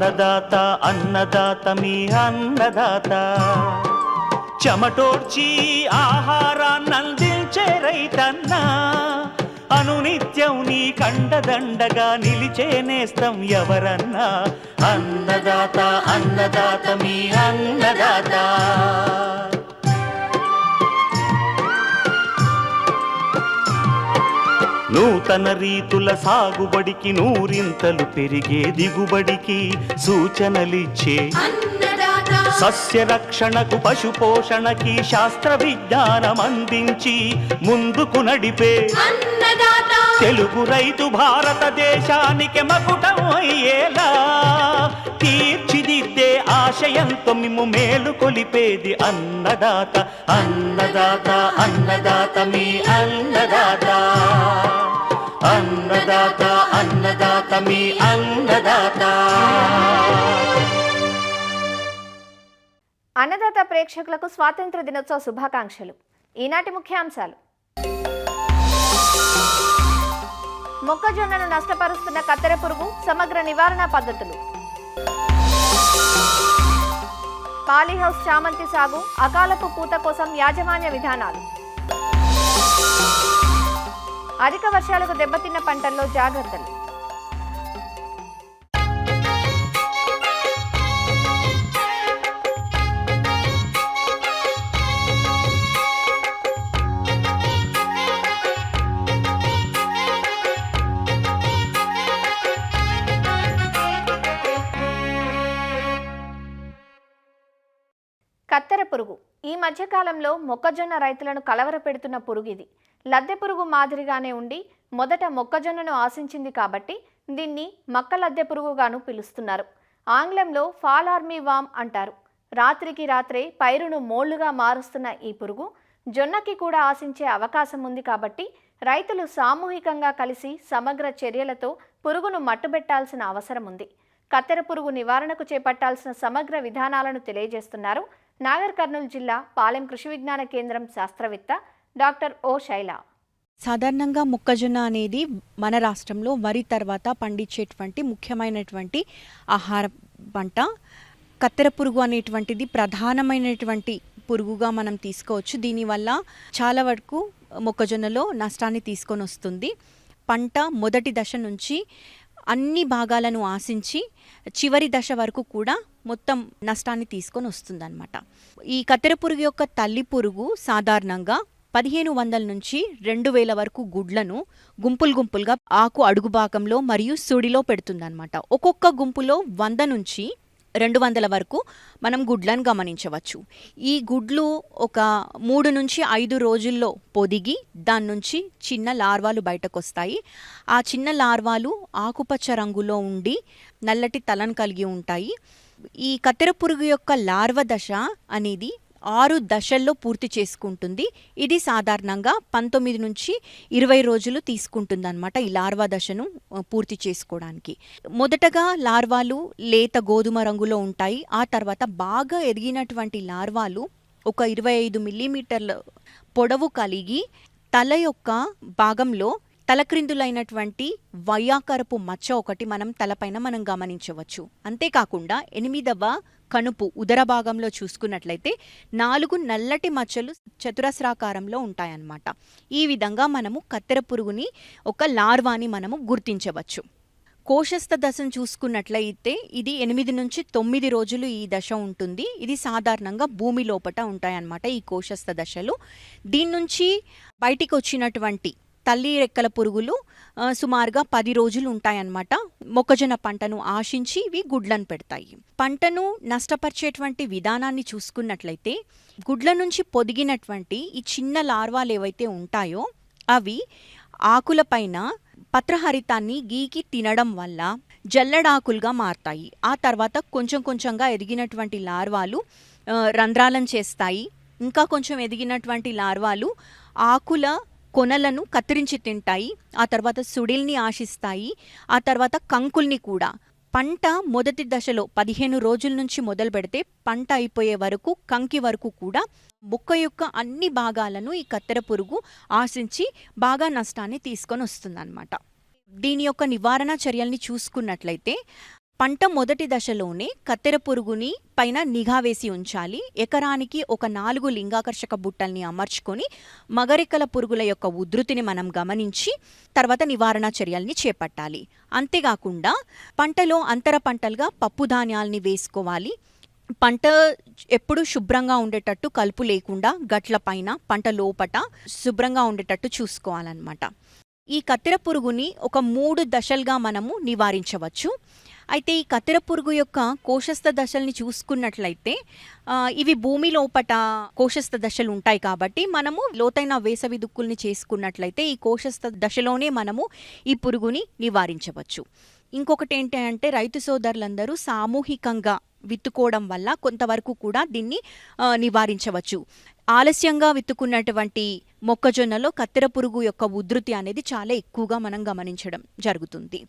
అన్నదాత అన్నదాత మీ అన్నదాత చెమటోడ్చి ఆహారాన్నందించే రైతన్న అనునిత్యం నీ కండదండగా నిలిచే నేస్తం ఎవరన్నా అన్నదాత అన్నదాత మీ అన్నదాత. నూతన రీతుల సాగుబడికి నూరింతలు పెరిగే దిగుబడికి సూచనలిచ్చే సస్య రక్షణకు పశు పోషణకి శాస్త్ర విజ్ఞానం అందించి ముందుకు నడిపే తెలుగు రైతు భారతదేశానికి మకుటం అయ్యేలా తీర్చిదిద్దే ఆశయంతో మిమ్ము మేలు కొలిపేది అన్నదాత అన్నదాత అన్నదాత మీ అన్నదాత అన్నదాత అన్నదాత మీ అన్నదాత. అన్నదాత ప్రేక్షకులకు స్వాతంత్ర దినోత్సవ శుభాకాంక్షలు. ఈనాటి ముఖ్యాంశాలు: మొక్కజొన్నను నష్టపరుస్తున్న కత్తెర పురుగు సమగ్ర నివారణ పద్ధతులు, పాలీహౌస్ చామంతి సాగు అకాలపు పూత కోసం యాజమాన్య విధానాలు, అధిక వర్షాలకు దెబ్బతిన్న పంటల్లో జాగ్రత్తలు. కత్తెర పురుగు ఈ మధ్యకాలంలో మొక్కజొన్న రైతులను కలవరపెడుతున్న పురుగు ఇది. లద్దె పురుగు మాదిరిగానే ఉండి మొదట మొక్కజొన్నను ఆశించింది కాబట్టి దీన్ని మక్క లద్దె పురుగుగాను పిలుస్తున్నారు. ఆంగ్లంలో ఫాల్ ఆర్మీ వామ్ అంటారు. రాత్రికి రాత్రే పైరును మోళ్లుగా మారుస్తున్న ఈ పురుగు జొన్నకి కూడా ఆశించే అవకాశం ఉంది కాబట్టి రైతులు సామూహికంగా కలిసి సమగ్ర చర్యలతో పురుగును మట్టుబెట్టాల్సిన అవసరం ఉంది. కత్తెర పురుగు నివారణకు చేపట్టాల్సిన సమగ్ర విధానాలను తెలియజేస్తున్నారు నాగర్ కర్నూలు జిల్లా పాలెం కృషి విజ్ఞాన కేంద్రం శాస్త్రవేత్త డాక్టర్ ఓ శైల. సాధారణంగా మొక్కజొన్న అనేది మన రాష్ట్రంలో వరి తర్వాత పండించేటువంటి ముఖ్యమైనటువంటి ఆహార పంట. కత్తెర పురుగు అనేటువంటిది ప్రధానమైనటువంటి పురుగుగా మనం తీసుకోవచ్చు. దీనివల్ల చాలా వరకు మొక్కజొన్నలో నష్టాన్ని తీసుకొని వస్తుంది. పంట మొదటి దశ నుంచి అన్ని భాగాలను ఆశించి చివరి దశ వరకు కూడా మొత్తం నష్టాన్ని తీసుకొని వస్తుందన్నమాట. ఈ కత్తెర పురుగు యొక్క తల్లి పురుగు సాధారణంగా 1500 నుంచి 2000 వరకు గుడ్లను గుంపులుగా ఆకు అడుగు భాగంలో మరియు సుడిలో పెడుతుందన్నమాట. ఒక్కొక్క గుంపులో 100 నుంచి 200 వరకు మనం గుడ్లను గమనించవచ్చు. ఈ గుడ్లు ఒక 3 నుంచి 5 రోజుల్లో పొదిగి దాని నుంచి చిన్న లార్వాలు బయటకు వస్తాయి. ఆ చిన్న లార్వాలు ఆకుపచ్చ రంగులో ఉండి నల్లటి తలను కలిగి ఉంటాయి. ఈ కత్తెర పురుగు యొక్క లార్వ దశ అనేది 6 దశల్లో పూర్తి చేసుకుంటుంది. ఇది సాధారణంగా 19 నుంచి 20 రోజులు తీసుకుంటుంది అనమాట ఈ లార్వా దశను పూర్తి చేసుకోవడానికి. మొదటగా లార్వాలు లేత గోధుమ రంగులో ఉంటాయి. ఆ తర్వాత బాగా ఎదిగినటువంటి లార్వాలు ఒక 25 మిల్లీమీటర్ల పొడవు కలిగి తల యొక్క భాగంలో తలక్రిందులైనటువంటి వయ్యాకరపు మచ్చ ఒకటి తలపైన మనం గమనించవచ్చు. అంతేకాకుండా 8వ కనుపు ఉదర భాగంలో చూసుకున్నట్లయితే 4 నల్లటి మచ్చలు చతురస్రాకారంలో ఉంటాయన్నమాట. ఈ విధంగా మనము కత్తెర పురుగుని ఒక లార్వాని మనము గుర్తించవచ్చు. కోశస్థ దశను చూసుకున్నట్లయితే ఇది 8 నుంచి 9 రోజులు ఈ దశ ఉంటుంది. ఇది సాధారణంగా భూమి లోపట ఉంటాయన్నమాట ఈ కోశస్థ దశలు. దీని నుంచి బయటికి వచ్చినటువంటి తల్లి రెక్కల పురుగులు సుమారుగా 10 రోజులు ఉంటాయన్నమాట. మొక్కజొన్న పంటను ఆశించి ఇవి గుడ్లను పెడతాయి. పంటను నష్టపరిచేటువంటి విధానాన్ని చూసుకున్నట్లయితే గుడ్ల నుంచి పొదిగినటువంటి ఈ చిన్న లార్వాలు ఏవైతే ఉంటాయో అవి ఆకులపైన పత్రహరితాన్ని గీకి తినడం వల్ల జల్లడాకులుగా మారతాయి. ఆ తర్వాత కొంచెంగా ఎదిగినటువంటి లార్వాలు రంధ్రాలను చేస్తాయి. ఇంకా కొంచెం ఎదిగినటువంటి లార్వాలు ఆకుల కొనలను కత్తిరించి తింటాయి. ఆ తర్వాత సుడిల్ని ఆశిస్తాయి. ఆ తర్వాత కంకుల్ని కూడా. పంట మొదటి దశలో 15 రోజుల నుంచి మొదలు పెడితే పంట అయిపోయే వరకు కంకి వరకు కూడా మొక్క యొక్క అన్ని భాగాలను ఈ కత్తెర పురుగు ఆశించి బాగా నష్టాన్ని తీసుకొని వస్తుందన్నమాట. దీని యొక్క నివారణ చర్యల్ని చూసుకున్నట్లయితే పంట మొదటి దశలోనే కత్తెర పురుగుని పైన నిఘా వేసి ఉంచాలి. ఎకరానికి ఒక 4 లింగాకర్షక బుట్టల్ని అమర్చుకొని మగరెక్కల పురుగుల యొక్క ఉధృతిని మనం గమనించి తర్వాత నివారణ చర్యల్ని చేపట్టాలి. అంతేకాకుండా పంటలో అంతర పంటలుగా పప్పు ధాన్యాల్ని వేసుకోవాలి. పంట ఎప్పుడు శుభ్రంగా ఉండేటట్టు, కలుపు లేకుండా గట్ల పైన పంట లోపట శుభ్రంగా ఉండేటట్టు చూసుకోవాలన్నమాట. ఈ కత్తెర పురుగుని ఒక 3 దశలుగా మనము నివారించవచ్చు. అయితే ఈ కత్తెర పురుగు యొక్క కోశస్థ దశల్ని చూసుకున్నట్లయితే ఇవి భూమి లోపట కోశస్థ దశలు ఉంటాయి కాబట్టి మనము లోతైన వేసవి దుక్కుల్ని చేసుకున్నట్లయితే ఈ కోశస్థ దశలోనే మనము ఈ పురుగుని నివారించవచ్చు. ఇంకొకటి ఏంటి అంటే రైతు సోదరులందరూ సామూహికంగా విత్తుకోవడం వల్ల కొంతవరకు కూడా దీన్ని నివారించవచ్చు. ఆలస్యంగా విత్తుకున్నటువంటి మొక్కజొన్నలో కత్తెర పురుగు యొక్క ఉధృతి అనేది చాలా ఎక్కువగా మనం గమనించడం జరుగుతుంది.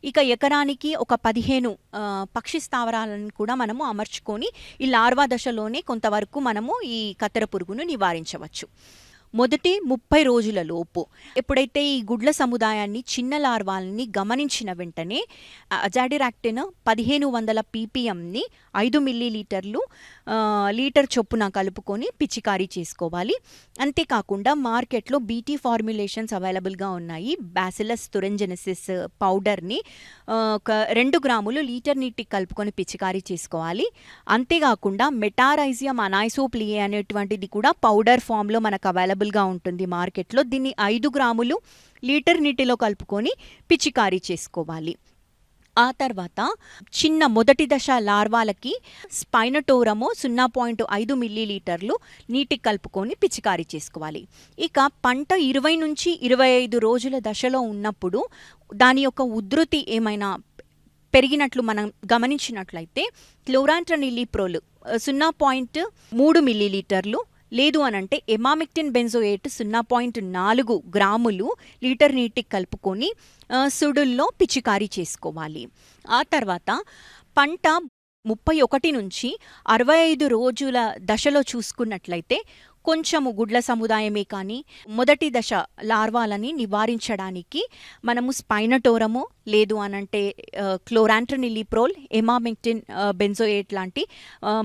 ఇక ఎకరానికి ఒక 15 పక్షి స్థావరాలను కూడా మనము అమర్చుకొని ఈ లార్వా దశలోనే కొంతవరకు మనము ఈ కత్తెర పురుగును నివారించవచ్చు. మొదటి 30 రోజుల లోపు ఎప్పుడైతే ఈ గుడ్ల సముదాయాన్ని చిన్న లార్వాలని గమనించిన వెంటనే అజాడిరాక్టిన్ 1500 ppmని 5 మిల్లీలీటర్లు లీటర్ చొప్పున కలుపుకొని పిచికారీ చేసుకోవాలి. అంతేకాకుండా మార్కెట్లో బీటీ ఫార్ములేషన్స్ అవైలబుల్గా ఉన్నాయి. బ్యాసిలస్ తురెంజెనిసిస్ పౌడర్ని 2 గ్రాములు లీటర్ నీటికి కలుపుకొని పిచికారీ చేసుకోవాలి. అంతేకాకుండా మెటారైజియం అనాయిసోప్లియే అనేటువంటిది కూడా పౌడర్ ఫామ్లో మనకు అవైలబుల్గా ఉంటుంది మార్కెట్లో. దీన్ని 5 గ్రాములు లీటర్ నీటిలో కలుపుకొని పిచికారీ చేసుకోవాలి. ఆ తర్వాత చిన్న మొదటి దశ లార్వాలకి స్పైనటోరమో 0.5 మిల్లీలీటర్లు నీటికి కలుపుకొని పిచికారీ చేసుకోవాలి. ఇక పంట 20 నుంచి 25 రోజుల దశలో ఉన్నప్పుడు దాని యొక్క ఉధృతి ఏమైనా పెరిగినట్లు మనం గమనించినట్లయితే క్లోరాంట్రనిలిప్రోల్ 0.3 మిల్లీలీటర్లు లేదు అనంటే ఎమామిక్టిన్ బెంజోయేట్ 0.4 గ్రాములు లీటర్ నీటికి కలుపుకొని సుడుల్లో పిచికారీ చేసుకోవాలి. ఆ తర్వాత పంట 31 నుంచి 65 రోజుల దశలో చూసుకున్నట్లయితే కొంచెము గుడ్ల సముదాయమే కానీ మొదటి దశ లార్వాలని నివారించడానికి మనము స్పైనటోరమో లేదు అనంటే క్లోరాంట్రనిలిప్రోల్, ఎమామిక్టిన్ బెంజోయేట్ లాంటి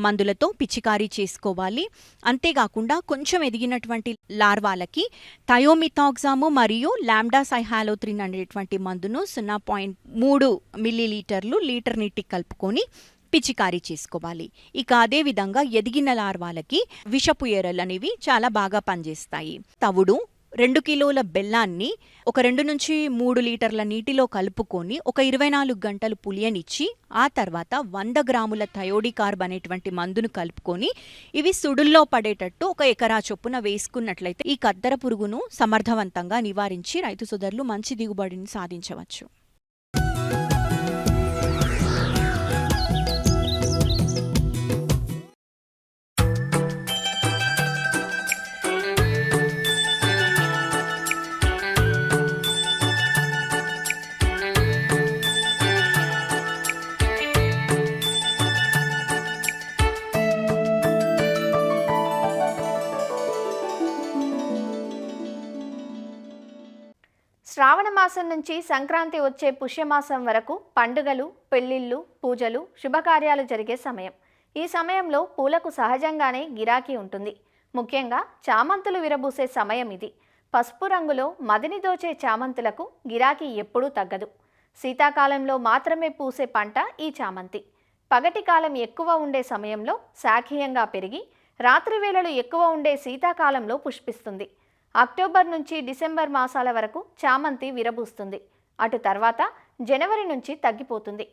మందులతో పిచికారీ చేసుకోవాలి. అంతేకాకుండా కొంచెం ఎదిగినటువంటి లార్వాలకి థయోమిథాక్సాము మరియు లాంబ్డాసైహాలోత్రిన్ అనేటువంటి మందును 0.3 మిల్లీలీటర్లు లీటర్ నీటికి కలుపుకొని పిచికారీ చేసుకోవాలి. ఇక అదే విధంగా ఎదిగిన లార్వాలకి విషపు ఎరలు అనేవి చాలా బాగా పనిచేస్తాయి. తవుడు 2 కిలోల బెల్లాన్ని ఒక 2 నుంచి 3 లీటర్ల నీటిలో కలుపుకొని ఒక 24 గంటలు పులియనిచ్చి ఆ తర్వాత 100 గ్రాముల థయోడికార్బ్ అనేటువంటి మందును కలుపుకొని ఇవి సుడుల్లో పడేటట్టు ఒక ఎకరా చొప్పున వేసుకున్నట్లయితే ఈ కత్తెర పురుగును సమర్థవంతంగా నివారించి రైతు సోదరులు మంచి దిగుబడిని సాధించవచ్చు. శ్రావణ మాసం నుంచి సంక్రాంతి వచ్చే పుష్యమాసం వరకు పండుగలు, పెళ్లిళ్ళు, పూజలు, శుభకార్యాలు జరిగే సమయం. ఈ సమయంలో పూలకు సహజంగానే గిరాకీ ఉంటుంది. ముఖ్యంగా చామంతులు విరబూసే సమయం ఇది. పసుపు రంగులో మదిని దోచే చామంతులకు గిరాకీ ఎప్పుడూ తగ్గదు. శీతాకాలంలో మాత్రమే పూసే పంట ఈ చామంతి. పగటి కాలం ఎక్కువ ఉండే సమయంలో శాఖీయంగా పెరిగి రాత్రి వేళలు ఎక్కువ ఉండే శీతాకాలంలో పుష్పిస్తుంది. అక్టోబర్ నుంచి డిసెంబర్ మాసాల వరకు చామంతి విరబూస్తుంది. అటు తర్వాత జనవరి నుంచి తగ్గిపోతుంది.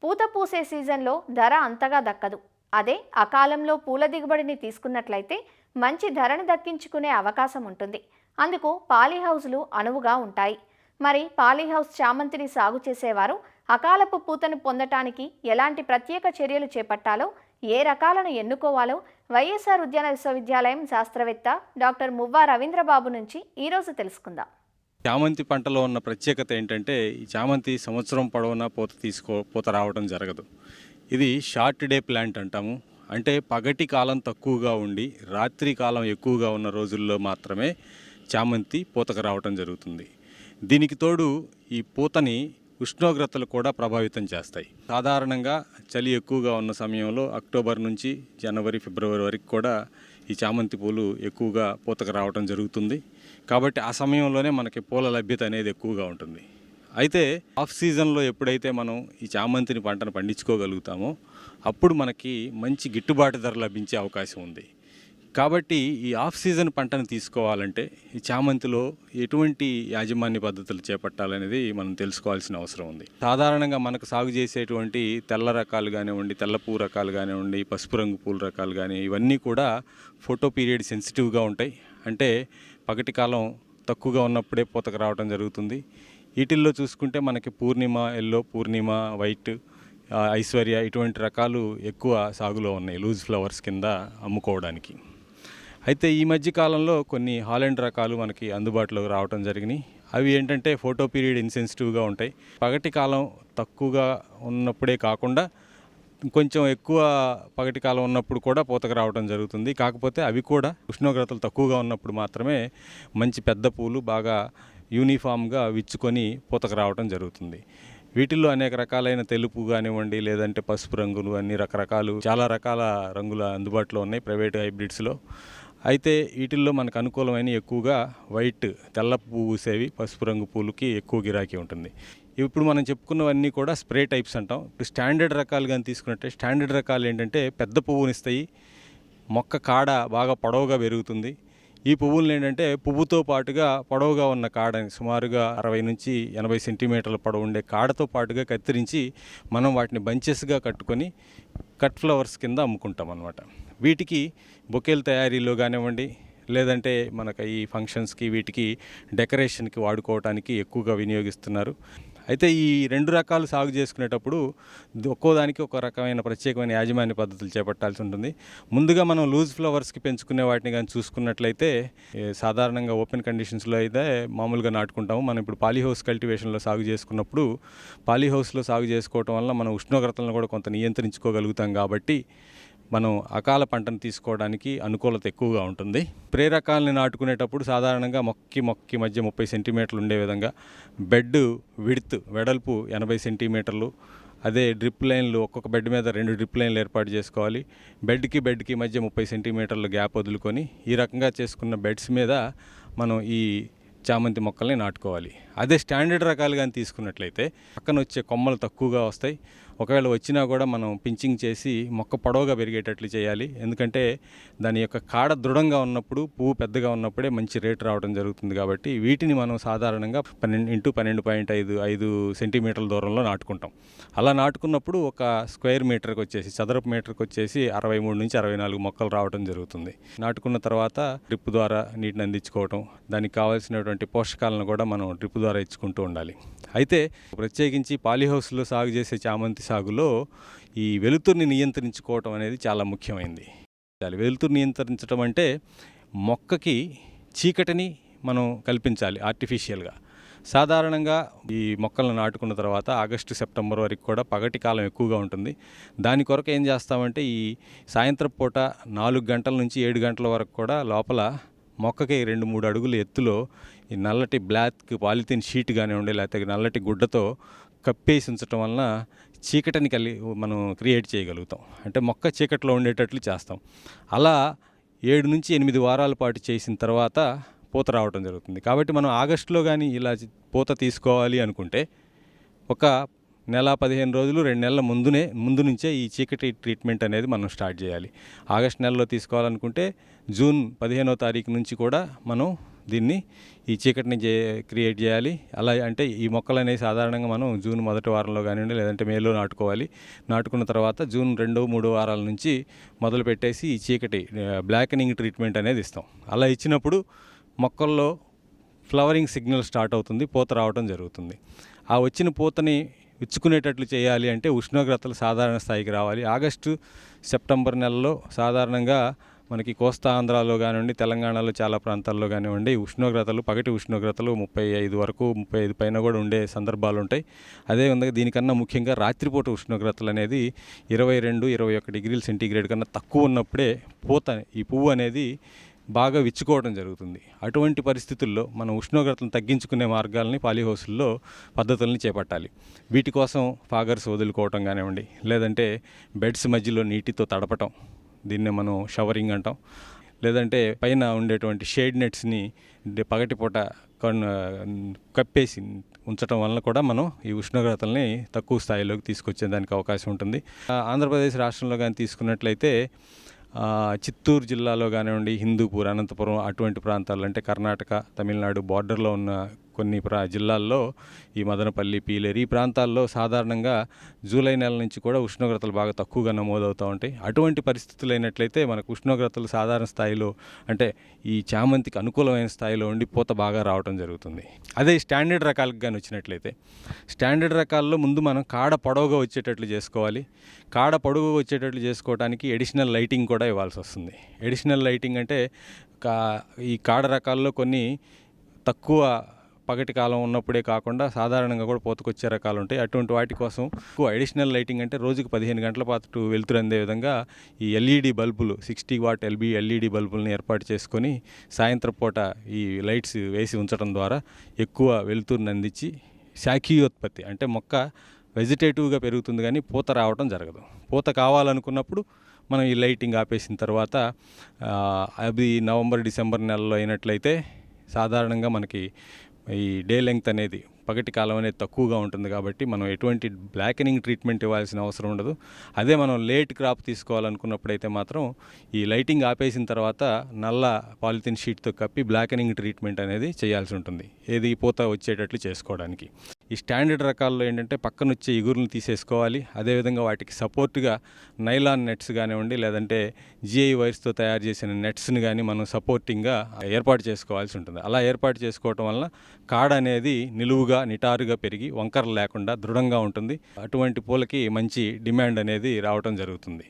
పూత పూసే సీజన్లో ధర అంతగా దక్కదు. అదే అకాలంలో పూల దిగుబడిని తీసుకున్నట్లయితే మంచి ధరను దక్కించుకునే అవకాశం ఉంటుంది. అందుకు పాలీహౌస్లు అనువుగా ఉంటాయి. మరి పాలీహౌస్ చామంతిని సాగు చేసేవారు అకాలపు పూతను పొందటానికి ఎలాంటి ప్రత్యేక చర్యలు చేపట్టాలో, ఏ రకాలను ఎన్నుకోవాలో వైఎస్ఆర్ ఉద్యాన విశ్వవిద్యాలయం శాస్త్రవేత్త డాక్టర్ మువ్వా రవీంద్రబాబు నుంచి ఈరోజు తెలుసుకుందాం. చామంతి పంటలో ఉన్న ప్రత్యేకత ఏంటంటే ఈ చామంతి సంవత్సరం పొడవునా పూత రావడం జరగదు. ఇది షార్ట్ డే ప్లాంట్ అంటాము. అంటే పగటి కాలం తక్కువగా ఉండి రాత్రి కాలం ఎక్కువగా ఉన్న రోజుల్లో మాత్రమే చామంతి పూతకు రావడం జరుగుతుంది. దీనికి తోడు ఈ పూతని ఉష్ణోగ్రతలు కూడా ప్రభావితం చేస్తాయి. సాధారణంగా చలి ఎక్కువగా ఉన్న సమయంలో అక్టోబర్ నుంచి జనవరి, ఫిబ్రవరి వరకు కూడా ఈ చామంతి పూలు ఎక్కువగా పూతకు రావడం జరుగుతుంది. కాబట్టి ఆ సమయంలోనే మనకి పూల లభ్యత అనేది ఎక్కువగా ఉంటుంది. అయితే ఆఫ్ సీజన్లో ఎప్పుడైతే మనం ఈ చామంతిని పంటను పండించుకోగలుగుతామో అప్పుడు మనకి మంచి గిట్టుబాటు ధర లభించే అవకాశం ఉంది. కాబట్టి ఈ ఆఫ్ సీజన్ పంటను తీసుకోవాలంటే ఈ చామంతిలో ఎటువంటి యాజమాన్య పద్ధతులు చేపట్టాలనేది మనం తెలుసుకోవాల్సిన అవసరం ఉంది. సాధారణంగా మనకు సాగు చేసేటువంటి తెల్ల రకాలు కానివ్వండి, తెల్ల పువ్వు రకాలు కానివ్వండి, పసుపు రంగు పూల రకాలు కానీ ఇవన్నీ కూడా ఫోటో పీరియడ్ సెన్సిటివ్గా ఉంటాయి. అంటే పగటి కాలం తక్కువగా ఉన్నప్పుడే పూతకు రావడం జరుగుతుంది. వీటిల్లో చూసుకుంటే మనకి పూర్ణిమ ఎల్లో, పూర్ణిమ వైట్, ఐశ్వర్య ఇటువంటి రకాలు ఎక్కువ సాగులో ఉన్నాయి లూజ్ ఫ్లవర్స్ కింద అమ్ముకోవడానికి. అయితే ఈ మధ్య కాలంలో కొన్ని హాలెండ్ రకాలు మనకి అందుబాటులోకి రావడం జరిగినాయి. అవి ఏంటంటే ఫోటో పీరియడ్ ఇన్సెన్సిటివ్గా ఉంటాయి. పగటి కాలం తక్కువగా ఉన్నప్పుడే కాకుండా కొంచెం ఎక్కువ పగటి కాలం ఉన్నప్పుడు కూడా పూతకు రావడం జరుగుతుంది. కాకపోతే అవి కూడా ఉష్ణోగ్రతలు తక్కువగా ఉన్నప్పుడు మాత్రమే మంచి పెద్ద పూలు బాగా యూనిఫామ్గా విచ్చుకొని పూతకు రావడం జరుగుతుంది. వీటిల్లో అనేక రకాలైన తెలుపు కానివ్వండి, లేదంటే పసుపు రంగులు, అన్ని రకరకాలు చాలా రకాల రంగులు అందుబాటులో ఉన్నాయి ప్రైవేట్ హైబ్రిడ్స్లో. అయితే వీటిల్లో మనకు అనుకూలమైన ఎక్కువగా వైట్, తెల్ల పువ్వు పూసేవి పసుపు రంగు పూలకి ఎక్కువ గిరాకీ ఉంటుంది. ఇప్పుడు మనం చెప్పుకున్నవన్నీ కూడా స్ప్రే టైప్స్ అంటాం. ఇప్పుడు స్టాండర్డ్ రకాలు కానీ తీసుకున్నట్టే స్టాండర్డ్ రకాలు ఏంటంటే పెద్ద పువ్వునిస్తాయి, మొక్క కాడ బాగా పొడవుగా పెరుగుతుంది. ఈ పువ్వులు ఏంటంటే పువ్వుతో పాటుగా పొడవుగా ఉన్న కాడని సుమారుగా 60 నుంచి 80 సెంటీమీటర్ల పొడవు ఉండే కాడతో పాటుగా కత్తిరించి మనం వాటిని బంచెస్గా కట్టుకొని కట్ ఫ్లవర్స్ కింద అమ్ముకుంటాం అన్నమాట. వీటికి బొకేల తయారీలో కానివ్వండి, లేదంటే మనకు ఈ ఫంక్షన్స్కి వీటికి డెకరేషన్కి వాడుకోవడానికి ఎక్కువగా వినియోగిస్తున్నారు. అయితే ఈ రెండు రకాలు సాగు చేసుకునేటప్పుడు ఒక్కోదానికి ఒక రకమైన ప్రత్యేకమైన యాజమాన్య పద్ధతులు చేపట్టాల్సి ఉంటుంది. ముందుగా మనం లూజ్ ఫ్లవర్స్కి పెంచుకునే వాటిని కానీ చూసుకున్నట్లయితే సాధారణంగా ఓపెన్ కండిషన్స్లో అయితే మామూలుగా నాటుకుంటాము. మనం ఇప్పుడు పాలీహౌస్ కల్టివేషన్లో సాగు చేసుకున్నప్పుడు పాలీహౌస్లో సాగు చేసుకోవటం వల్ల మనం ఉష్ణోగ్రతలను కూడా కొంత నియంత్రించుకోగలుగుతాం. కాబట్టి మనం అకాల పంటను తీసుకోవడానికి అనుకూలత ఎక్కువగా ఉంటుంది. స్ప్రే రకాలని నాటుకునేటప్పుడు సాధారణంగా మొక్కి మధ్య 30 సెంటీమీటర్లు ఉండే విధంగా బెడ్ వెడల్పు 80 సెంటీమీటర్లు, అదే డ్రిప్ లైన్లు ఒక్కొక్క బెడ్ మీద 2 డ్రిప్ లైన్లు ఏర్పాటు చేసుకోవాలి. బెడ్కి మధ్య 30 సెంటీమీటర్ల గ్యాప్ వదులుకొని ఈ రకంగా చేసుకున్న బెడ్స్ మీద మనం ఈ చామంతి మొక్కల్ని నాటుకోవాలి. అదే స్టాండర్డ్ రకాలు కానీ తీసుకున్నట్లయితే పక్కన వచ్చే కొమ్మలు తక్కువగా వస్తాయి. ఒకవేళ వచ్చినా కూడా మనం పించింగ్ చేసి మొక్క పొడవుగా పెరిగేటట్లు చేయాలి. ఎందుకంటే దాని యొక్క కాడ దృఢంగా ఉన్నప్పుడు, పువ్వు పెద్దగా ఉన్నప్పుడే మంచి రేటు రావడం జరుగుతుంది. కాబట్టి వీటిని మనం సాధారణంగా 12x12.5 సెంటీమీటర్ల దూరంలో నాటుకుంటాం. అలా నాటుకున్నప్పుడు ఒక స్క్వేర్ మీటర్కి వచ్చేసి చదరపు మీటర్కి వచ్చేసి 63 నుంచి 64 మొక్కలు రావడం జరుగుతుంది. నాటుకున్న తర్వాత డ్రిప్ ద్వారా నీటిని అందించుకోవటం, దానికి కావాల్సినటువంటి పోషకాలను కూడా మనం డ్రిప్ ద్వారా ఇచ్చుకుంటూ ఉండాలి. అయితే ప్రత్యేకించి పాలీహౌస్లో సాగు చేసే చామంతి సాగులో ఈ వెలుతురుని నియంత్రించుకోవటం అనేది చాలా ముఖ్యమైనది. వెలుతురు నియంత్రించడం అంటే మొక్కకి చీకటిని మనం కల్పించాలి ఆర్టిఫిషియల్గా. సాధారణంగా ఈ మొక్కలను నాటుకున్న తర్వాత ఆగస్టు, సెప్టెంబర్ వరకు కూడా పగటి కాలం ఎక్కువగా ఉంటుంది. దాని కొరకు ఏం చేస్తామంటే ఈ సాయంత్రం పూట 4 గంటల నుంచి 7 గంటల వరకు కూడా లోపల మొక్కకి 2-3 అడుగుల ఎత్తులో ఈ నల్లటి బ్లాక్ పాలిథిన్ షీట్ కానివ్వండి, లేకపోతే నల్లటి గుడ్డతో కప్పేసి ఉంచడం వలన చీకటిని మనం క్రియేట్ చేయగలుగుతాం. అంటే మొక్క చీకట్లో ఉండేటట్లు చేస్తాం. అలా 7 నుంచి 8 వారాల పాటు చేసిన తర్వాత పూత రావడం జరుగుతుంది. కాబట్టి మనం ఆగస్టులో కానీ ఇలా పూత తీసుకోవాలి అనుకుంటే ఒక నెల 15 రోజులు 2 నెలల ముందు నుంచే ఈ చీకటి ట్రీట్మెంట్ అనేది మనం స్టార్ట్ చేయాలి. ఆగస్టు నెలలో తీసుకోవాలనుకుంటే జూన్ 15వ తారీఖు నుంచి కూడా మనం దీన్ని ఈ చీకటిని క్రియేట్ చేయాలి. అలా అంటే ఈ మొక్కలు అనేవి సాధారణంగా మనం జూన్ మొదటి వారంలో కానివ్వండి, లేదంటే మేలో నాటుకోవాలి. నాటుకున్న తర్వాత జూన్ 2-3 వారాల నుంచి మొదలు పెట్టేసి ఈ చీకటి బ్లాకెనింగ్ ట్రీట్మెంట్ అనేది ఇస్తాం. అలా ఇచ్చినప్పుడు మొక్కల్లో ఫ్లవరింగ్ సిగ్నల్ స్టార్ట్ అవుతుంది, పూత రావడం జరుగుతుంది. ఆ వచ్చిన పూతని విచ్చుకునేటట్లు చేయాలి అంటే ఉష్ణోగ్రతలు సాధారణ స్థాయికి రావాలి. ఆగస్టు, సెప్టెంబర్ నెలలో సాధారణంగా మనకి కోస్తా ఆంధ్రాలో కానివ్వండి, తెలంగాణలో చాలా ప్రాంతాల్లో కానివ్వండి పగటి ఉష్ణోగ్రతలు 35 పైన కూడా ఉండే సందర్భాలు ఉంటాయి. అదేవిధంగా దీనికన్నా ముఖ్యంగా రాత్రిపూట ఉష్ణోగ్రతలు అనేది 22-21 డిగ్రీల సెంటీగ్రేడ్ కన్నా తక్కువ ఉన్నప్పుడే ఈ పువ్వు అనేది బాగా విచ్చుకోవడం జరుగుతుంది. అటువంటి పరిస్థితుల్లో మనం ఉష్ణోగ్రతను తగ్గించుకునే మార్గాలని పాలీహౌసుల్లో పద్ధతుల్ని చేపట్టాలి. వీటి కోసం ఫాగర్స్ వదులుకోవటం కానివ్వండి, లేదంటే బెడ్స్ మధ్యలో నీటితో తడపటం, దీన్నే మనం షవరింగ్ అంటాం. లేదంటే పైన ఉండేటువంటి షేడ్ నెట్స్ని పగటిపూట కప్పేసి ఉంచడం వలన కూడా మనం ఈ ఉష్ణోగ్రతల్ని తక్కువ స్థాయిలోకి తీసుకొచ్చేదానికి అవకాశం ఉంటుంది. ఆంధ్రప్రదేశ్ రాష్ట్రంలో కానీ తీసుకున్నట్లయితే చిత్తూరు జిల్లాలో కానివ్వండి, హిందూపూర్, అనంతపురం అటువంటి ప్రాంతాలు, అంటే కర్ణాటక, తమిళనాడు బార్డర్లో ఉన్న కొన్ని జిల్లాల్లో, ఈ మదనపల్లి, పీలేరు ఈ ప్రాంతాల్లో సాధారణంగా జూలై నెల నుంచి కూడా ఉష్ణోగ్రతలు బాగా తక్కువగా నమోదవుతూ ఉంటాయి. అటువంటి పరిస్థితులు అయినట్లయితే మనకు ఉష్ణోగ్రతలు సాధారణ స్థాయిలో, అంటే ఈ చామంతికి అనుకూలమైన స్థాయిలో ఉండి పూత బాగా రావడం జరుగుతుంది. అదే స్టాండర్డ్ రకాలకు కానీ వచ్చినట్లయితే, స్టాండర్డ్ రకాల్లో ముందు మనం కాడ పొడవుగా వచ్చేటట్లు చేసుకోవాలి. కాడ పొడవుగా వచ్చేటట్లు చేసుకోవడానికి ఎడిషనల్ లైటింగ్ కూడా ఇవ్వాల్సి వస్తుంది. ఎడిషనల్ లైటింగ్ అంటే ఈ కాడ రకాల్లో కొన్ని తక్కువ పగటి కాలం ఉన్నప్పుడే కాకుండా సాధారణంగా కూడా పూతకొచ్చే రకాలు ఉంటాయి. అటువంటి వాటి కోసం అడిషనల్ లైటింగ్ అంటే రోజుకు 15 గంటల పాటు వెలుతురు అందే విధంగా ఈ ఎల్ఈడి బల్బులు 60 వాట్ ఎల్ఈడి బల్బులను ఏర్పాటు చేసుకొని సాయంత్రం పూట ఈ లైట్స్ వేసి ఉంచడం ద్వారా ఎక్కువ వెలుతురుని అందించి శాఖీయోత్పత్తి, అంటే మొక్క వెజిటేటివ్గా పెరుగుతుంది కానీ పూత రావడం జరగదు. పూత కావాలనుకున్నప్పుడు మనం ఈ లైటింగ్ ఆపేసిన తర్వాత అది నవంబర్, డిసెంబర్ నెలలో అయినట్లయితే సాధారణంగా మనకి ఈ డే లెంగ్త్ అనేది, పగటి కాలం అనేది తక్కువగా ఉంటుంది కాబట్టి మనం ఎటువంటి బ్లాకెనింగ్ ట్రీట్మెంట్ ఇవ్వాల్సిన అవసరం ఉండదు. అదే మనం లేట్ క్రాప్ తీసుకోవాలనుకున్నప్పుడైతే మాత్రం ఈ లైటింగ్ ఆపేసిన తర్వాత నల్ల పాలిథిన్ షీట్తో కప్పి బ్లాకెనింగ్ ట్రీట్మెంట్ అనేది చేయాల్సి ఉంటుంది, ఏది పూత వచ్చేటట్లు చేసుకోవడానికి. ఈ స్టాండర్డ్ రకాల్లో ఏంటంటే పక్కన వచ్చే ఇగురులను తీసేసుకోవాలి. అదేవిధంగా వాటికి సపోర్ట్గా నైలాన్ నెట్స్ కానివ్వండి, లేదంటే జిఐ వైర్స్తో తయారు చేసిన నెట్స్ని కానీ మనం సపోర్టింగ్గా ఏర్పాటు చేసుకోవాల్సి ఉంటుంది. అలా ఏర్పాటు చేసుకోవటం వలన కాడ అనేది నిలువుగా నిటారుగా పెరిగి వంకరలు లేకుండా దృఢంగా ఉంటుంది. అటువంటి పూలకి మంచి డిమాండ్ అనేది రావటం జరుగుతుంది.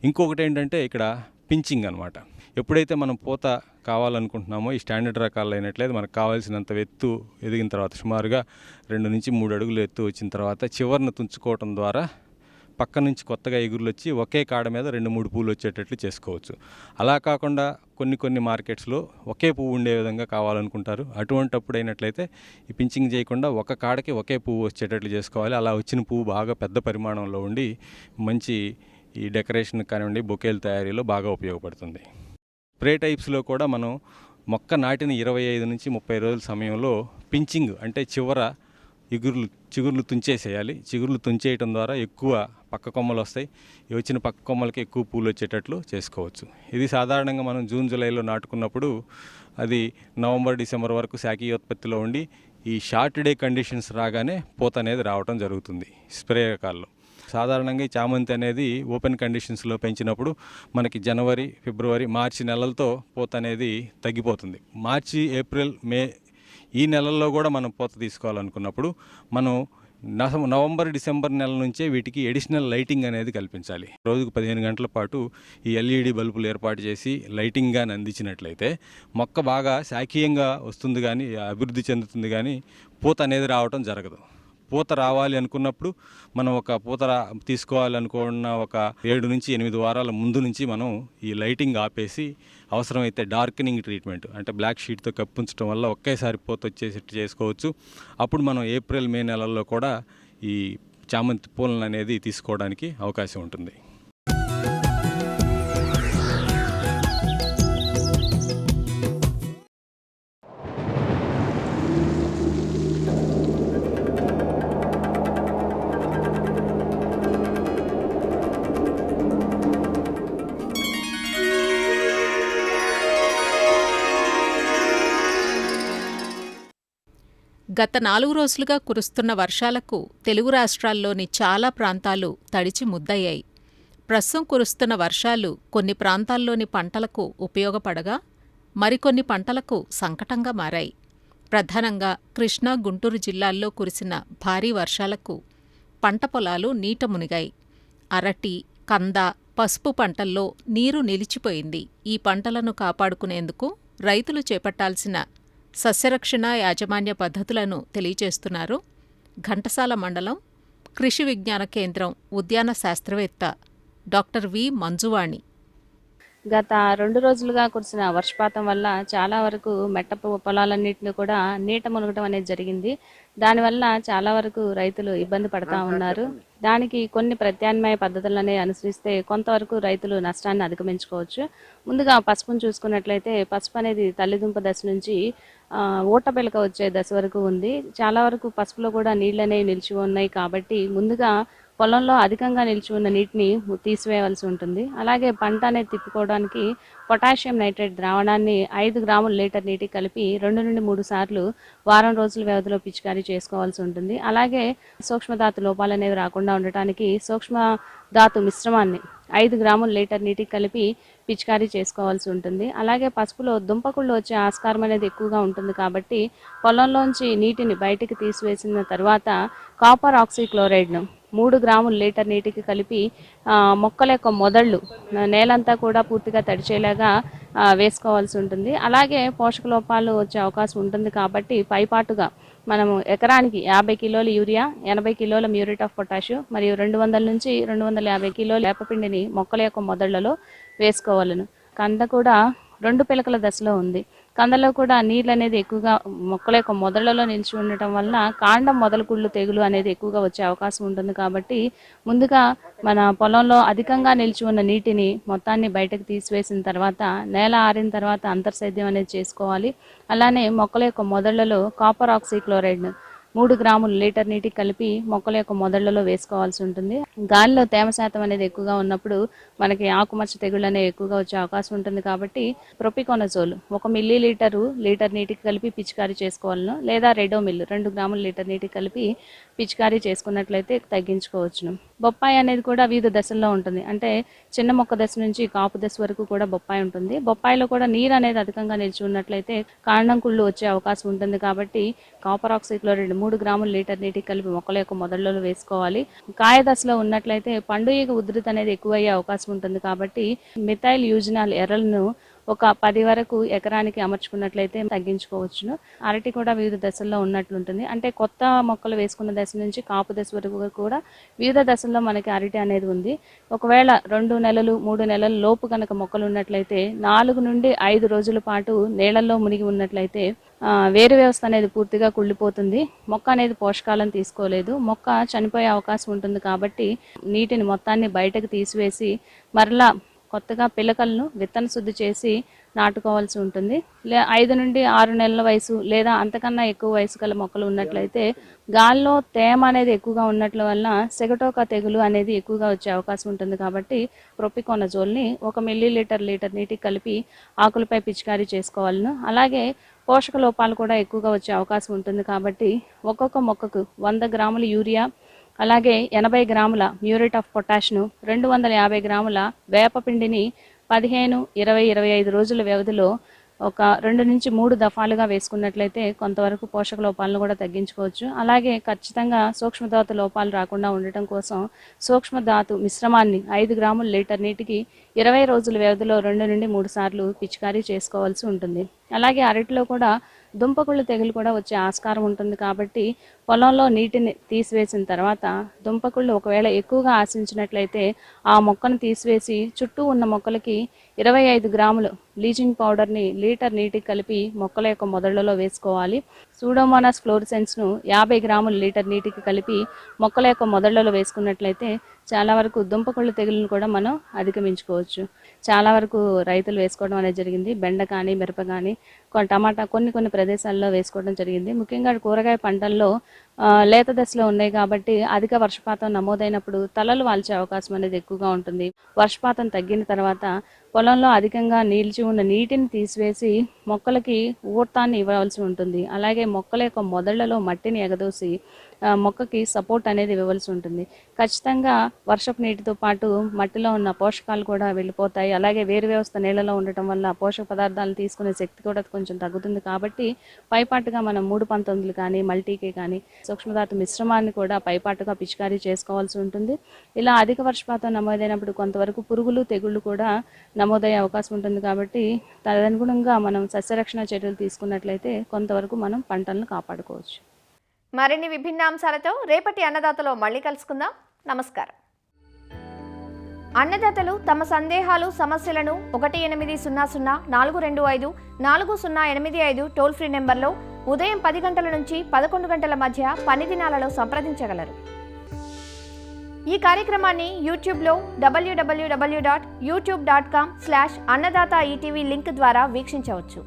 ఇంకొకటి ఏంటంటే ఇక్కడ పించింగ్ అనమాట. ఎప్పుడైతే మనం పూత కావాలనుకుంటున్నామో ఈ స్టాండర్డ్ రకాలు అయినట్లయితే మనకు కావాల్సినంత ఎత్తు ఎదిగిన తర్వాత, సుమారుగా 2 నుంచి 3 అడుగులు ఎత్తు వచ్చిన తర్వాత చివరిని తుంచుకోవటం ద్వారా పక్క నుంచి కొత్తగా ఎగురులు వచ్చి ఒకే కాడ మీద 2-3 పూలు వచ్చేటట్లు చేసుకోవచ్చు. అలా కాకుండా కొన్ని మార్కెట్స్లో ఒకే పువ్వు ఉండే విధంగా కావాలనుకుంటారు. అటువంటప్పుడు అయినట్లయితే ఈ పించింగ్ చేయకుండా ఒక కాడకి ఒకే పువ్వు వచ్చేటట్లు చేసుకోవాలి. అలా వచ్చిన పువ్వు బాగా పెద్ద పరిమాణంలో ఉండి మంచి ఈ డెకరేషన్ కానివ్వండి, బొకేల తయారీలో బాగా ఉపయోగపడుతుంది. స్ప్రే టైప్స్లో కూడా మనం మొక్క నాటిన 25 నుంచి 30 రోజుల సమయంలో పించింగ్ అంటే చిగుర్లు తుంచేసేయాలి. చిగుర్లు తుంచేయటం ద్వారా ఎక్కువ పక్క కొమ్మలు వస్తాయి. ఈ వచ్చిన పక్క కొమ్మలకి ఎక్కువ పూలు వచ్చేటట్లు చేసుకోవచ్చు. ఇది సాధారణంగా మనం జూన్, జూలైలో నాటుకున్నప్పుడు అది నవంబర్, డిసెంబర్ వరకు శాఖీయోత్పత్తిలో ఉండి ఈ షార్ట్ డే కండిషన్స్ రాగానే పూత అనేది రావటం జరుగుతుంది స్ప్రే రకాల్లో. సాధారణంగా ఈ చామంతి అనేది ఓపెన్ కండిషన్స్లో పెంచినప్పుడు మనకి జనవరి, ఫిబ్రవరి, మార్చి నెలలతో పూత అనేది తగ్గిపోతుంది. మార్చి, ఏప్రిల్, మే ఈ నెలల్లో కూడా మనం పూత తీసుకోవాలనుకున్నప్పుడు మనం నవంబర్, డిసెంబర్ నెల నుంచే వీటికి ఎడిషనల్ లైటింగ్ అనేది కల్పించాలి. రోజుకు 15 గంటల పాటు ఈ ఎల్ఈడి బల్బులు ఏర్పాటు చేసి లైటింగ్ కానీ అందించినట్లయితే మొక్క బాగా శాఖీయంగా వస్తుంది కానీ అభివృద్ధి చెందుతుంది కానీ పూత అనేది రావటం జరగదు. పూత రావాలి అనుకున్నప్పుడు మనం ఒక పూత తీసుకోవాలనుకున్న ఒక 7 నుంచి 8 వారాల ముందు నుంచి మనం ఈ లైటింగ్ ఆపేసి అవసరమైతే డార్కెనింగ్ ట్రీట్మెంట్ అంటే బ్లాక్ షీట్తో కప్పించడం వల్ల ఒకేసారి పూత వచ్చేసేట్టు చేసుకోవచ్చు. అప్పుడు మనం ఏప్రిల్, మే నెలల్లో కూడా ఈ చామంతి పూలను అనేది తీసుకోవడానికి అవకాశం ఉంటుంది. గత 4 రోజులుగా కురుస్తున్న వర్షాలకు తెలుగు రాష్ట్రాల్లోని చాలా ప్రాంతాలు తడిచి ముద్దయ్యాయి. ప్రస్తుతం కురుస్తున్న వర్షాలు కొన్ని ప్రాంతాల్లోని పంటలకు ఉపయోగపడగా మరికొన్ని పంటలకు సంకటంగా మారాయి. ప్రధానంగా కృష్ణా, గుంటూరు జిల్లాల్లో కురిసిన భారీ వర్షాలకు పంట పొలాలు నీట మునిగాయి. అరటి, కంద, పసుపు పంటల్లో నీరు నిలిచిపోయింది. ఈ పంటలను కాపాడుకునేందుకు రైతులు చేపట్టాల్సిన సస్యరక్షణ యాజమాన్య పద్ధతులను తెలియజేస్తున్నారు ఘంటసాల మండలం కృషి విజ్ఞాన కేంద్రం ఉద్యాన శాస్త్రవేత్త డాక్టర్ వి. మంజువాణి. గత 2 రోజులుగా కురిసిన వర్షపాతం వల్ల చాలా వరకు మెట్ట పొలాలన్నింటినీ కూడా నీట మునగటం అనేది జరిగింది. దానివల్ల చాలా వరకు రైతులు ఇబ్బంది పడతా ఉన్నారు. దానికి కొన్ని ప్రత్యామ్నాయ పద్ధతులనే అనుసరిస్తే కొంతవరకు రైతులు నష్టాన్ని అధిగమించుకోవచ్చు. ముందుగా పసుపును చూసుకున్నట్లయితే పసుపు అనేది తల్లిదుంప దశ నుంచి ఊట పిలక వచ్చే దశ వరకు ఉంది. చాలా వరకు పసుపులో కూడా నీళ్ళు అనేవి నిలిచి ఉన్నాయి కాబట్టి ముందుగా పొలంలో అధికంగా నిలిచి ఉన్న నీటిని తీసివేయవలసి ఉంటుంది. అలాగే పంట అనేది తిప్పుకోవడానికి పొటాషియం నైట్రేట్ ద్రావణాన్ని 5 గ్రాముల లీటర్ నీటికి కలిపి 2 నుండి 3 సార్లు వారం రోజుల వ్యవధిలో పిచికారీ చేసుకోవాల్సి ఉంటుంది. అలాగే సూక్ష్మధాతు లోపాలు అనేవి రాకుండా ఉండటానికి సూక్ష్మధాతు మిశ్రమాన్ని 5 గ్రాముల లీటర్ నీటికి కలిపి పిచికారీ చేసుకోవాల్సి ఉంటుంది. అలాగే పసుపులో దుంపకుళ్ళు వచ్చే ఆస్కారం అనేది ఎక్కువగా ఉంటుంది కాబట్టి పొలంలోంచి నీటిని బయటికి తీసివేసిన తర్వాత కాపర్ ఆక్సీక్లోరైడ్ను 3 గ్రాముల లీటర్ నీటికి కలిపి మొక్కల యొక్క మొదళ్ళు నేలంతా కూడా పూర్తిగా తడిచేలాగా వేసుకోవాల్సి ఉంటుంది. అలాగే పోషక లోపాలు వచ్చే అవకాశం ఉంటుంది కాబట్టి పైపాటుగా మనము ఎకరానికి 50 కిలోల యూరియా, 80 కిలోల మ్యూరేట్ ఆఫ్ పొటాష్ మరియు 200 నుంచి 250 కిలోల వేపపిండిని మొక్కల యొక్క మొదళ్లలో వేసుకోవాలను. కంద కూడా 2 పిలకల దశలో ఉంది. కందలో కూడా నీళ్ళు అనేది ఎక్కువగా మొక్కల యొక్క మొదళ్లలో నిలిచి ఉండటం వలన కాండం మొదలకుళ్ళు తెగులు అనేది ఎక్కువగా వచ్చే అవకాశం ఉంటుంది కాబట్టి ముందుగా మన పొలంలో అధికంగా నిలిచి ఉన్న నీటిని మొత్తాన్ని బయటకు తీసివేసిన తర్వాత నేల ఆరిన తర్వాత అంతర్సేద్యం అనేది చేసుకోవాలి. అలానే మొక్కల యొక్క మొదళ్లలో కాపర్ ఆక్సీక్లోరైడ్ను 3 గ్రాములు లీటర్ నీటికి కలిపి మొక్కల యొక్క మొదళ్లలో వేసుకోవాల్సి ఉంటుంది. గాలిలో తేమ శాతం అనేది ఎక్కువగా ఉన్నప్పుడు మనకి ఆకుమచ్చ తెగుళ్ళు అనేవి ఎక్కువగా వచ్చే అవకాశం ఉంటుంది కాబట్టి ప్రొపికోనజోల్ 1 మిల్లీ లీటర్ నీటికి కలిపి పిచికారీ చేసుకోవాలను, లేదా రెడోమిల్ 2 గ్రాముల లీటర్ నీటికి కలిపి పిచికారీ చేసుకున్నట్లయితే తగ్గించుకోవచ్చును. బొప్పాయి అనేది కూడా వివిధ దశల్లో ఉంటుంది. అంటే చిన్న మొక్క దశ నుంచి కాపు దశ వరకు కూడా బొప్పాయి ఉంటుంది. బొప్పాయిలో కూడా నీరు అనేది అధికంగా నిలిచి ఉన్నట్లయితే కాండం కుళ్ళు వచ్చే అవకాశం ఉంటుంది కాబట్టి కాపర్ ఆక్సీక్లోరైడ్ 3 గ్రాముల లీటర్ నీటికి కలిపి మొక్కల యొక్క మొదళ్లలో వేసుకోవాలి. కాయ దశలో ఉన్నట్లయితే పండు ఈగ ఉధృతి అనేది ఎక్కువయ్యే అవకాశం ఉంటుంది కాబట్టి మిథైల్ యూజినాల్ ఎర్రలను ఒక 10 వరకు ఎకరానికి అమర్చుకున్నట్లయితే తగ్గించుకోవచ్చును. అరటి కూడా వివిధ దశల్లో ఉన్నట్లుంటుంది. అంటే కొత్త మొక్కలు వేసుకున్న దశ నుంచి కాపు దశ వరకు కూడా వివిధ దశల్లో మనకి అరటి అనేది ఉంది. ఒకవేళ 2 నెలలు 3 నెలల లోపు కనుక మొక్కలు ఉన్నట్లయితే 4 నుండి 5 రోజుల పాటు నీళ్లలో మునిగి ఉన్నట్లయితే వేరు వ్యవస్థ అనేది పూర్తిగా కుళ్ళిపోతుంది. మొక్క అనేది పోషకాలను తీసుకోలేదు, మొక్క చనిపోయే అవకాశం ఉంటుంది కాబట్టి నీటిని మొత్తాన్ని బయటకు తీసివేసి మరలా కొత్తగా పిలకలను విత్తన శుద్ధి చేసి నాటుకోవాల్సి ఉంటుంది. 5 నుండి 6 నెలల వయసు లేదా అంతకన్నా ఎక్కువ వయసు గల మొక్కలు ఉన్నట్లయితే గాల్లో తేమ అనేది ఎక్కువగా ఉన్నట్ల వల్ల సెగటోకా తెగులు అనేది ఎక్కువగా వచ్చే అవకాశం ఉంటుంది కాబట్టి ప్రొపికోనజోల్ని 1 మిల్లీ లీటర్ నీటికి కలిపి ఆకులపై పిచికారీ చేసుకోవాలను. అలాగే పోషక లోపాలు కూడా ఎక్కువగా వచ్చే అవకాశం ఉంటుంది కాబట్టి ఒక్కొక్క మొక్కకు 100 గ్రాముల యూరియా, అలాగే 80 గ్రాముల మ్యూరేట్ ఆఫ్ పొటాష్ను 250 గ్రాముల వేపపిండిని 15, 20, 25 రోజుల వ్యవధిలో ఒక 2 నుంచి 3 దఫాలుగా వేసుకున్నట్లయితే కొంతవరకు పోషక లోపాలను కూడా తగ్గించుకోవచ్చు. అలాగే ఖచ్చితంగా సూక్ష్మధాతు లోపాలు రాకుండా ఉండటం కోసం సూక్ష్మధాతు మిశ్రమాన్ని 5 గ్రాముల లీటర్ నీటికి 20 రోజుల వ్యవధిలో 2 నుండి 3 సార్లు పిచికారీ చేసుకోవాల్సి ఉంటుంది. అలాగే అరటిలో కూడా దుంపకుళ్ళు తెగులు కూడా వచ్చే ఆస్కారం ఉంటుంది కాబట్టి పొలంలో నీటిని తీసివేసిన తర్వాత దుంపకుళ్ళు ఒకవేళ ఎక్కువగా ఆశించినట్లయితే ఆ మొక్కను తీసివేసి చుట్టూ ఉన్న మొక్కలకి 25 గ్రాములు బ్లీచింగ్ పౌడర్ని లీటర్ నీటికి కలిపి మొక్కల యొక్క మొదళ్లలో వేసుకోవాలి. సూడోమోనాస్ ఫ్లోరిసెన్స్ను 50 గ్రాముల లీటర్ నీటికి కలిపి మొక్కల యొక్క మొదళ్లలో వేసుకున్నట్లయితే చాలా వరకు దుంపకుళ్ళు తెగులను కూడా మనం అధిగమించుకోవచ్చు. చాలా వరకు రైతులు వేసుకోవడం అనేది జరిగింది. బెండ కానీ, మిరప కానీ, టమాటా కొన్ని ప్రదేశాల్లో వేసుకోవడం జరిగింది. ముఖ్యంగా కూరగాయ పంటల్లో లేత దశలో ఉన్నాయి కాబట్టి అధిక వర్షపాతం నమోదైనప్పుడు తలలు వాల్చే అవకాశం అనేది ఎక్కువగా ఉంటుంది. వర్షపాతం తగ్గిన తర్వాత పొలంలో అధికంగా నిలిచి ఉన్న నీటిని తీసివేసి మొక్కలకి ఊర్తాన్ని ఇవ్వవలసి ఉంటుంది. అలాగే మొక్కల యొక్క మొదళ్లలో మట్టిని ఎగదోసి మొక్కకి సపోర్ట్ అనేది ఇవ్వవలసి ఉంటుంది. ఖచ్చితంగా వర్షపు నీటితో పాటు మట్టిలో ఉన్న పోషకాలు కూడా వెళ్ళిపోతాయి. అలాగే వేరు వ్యవస్థ నీళ్ళలో ఉండటం వల్ల పోషక పదార్థాలను తీసుకునే శక్తి కూడా కొంచెం తగ్గుతుంది కాబట్టి పైపాటుగా మనం 3-19 కానీ, మల్టీకే కానీ సూక్ష్మధాతు మిశ్రమాన్ని కూడా పైపాటుగా పిచికారీ చేసుకోవాల్సి ఉంటుంది. ఇలా అధిక వర్షపాతం నమోదైనప్పుడు కొంతవరకు పురుగులు, తెగుళ్ళు కూడా నమోదయ్యే అవకాశం ఉంటుంది కాబట్టి తదనుగుణంగా మనం సస్యరక్షణ చర్యలు తీసుకున్నట్లయితే కొంతవరకు మనం పంటలను కాపాడుకోవచ్చు. మరిన్ని విభిన్న అంశాలతో రేపటి అన్నదాతలో మళ్ళీ కలుసుకుందాం. నమస్కారం. అన్నదాతలు తమ సందేహాలు సమస్యలను 1800 425 టోల్ ఫ్రీ నెంబర్లో ఉదయం 10 గంటల నుంచి 11 గంటల మధ్య పని దినాలలో సంప్రదించగలరు. ఈ కార్యక్రమాన్ని యూట్యూబ్లో www.youtube.com/annadaata ETV లింక్ ద్వారా వీక్షించవచ్చు.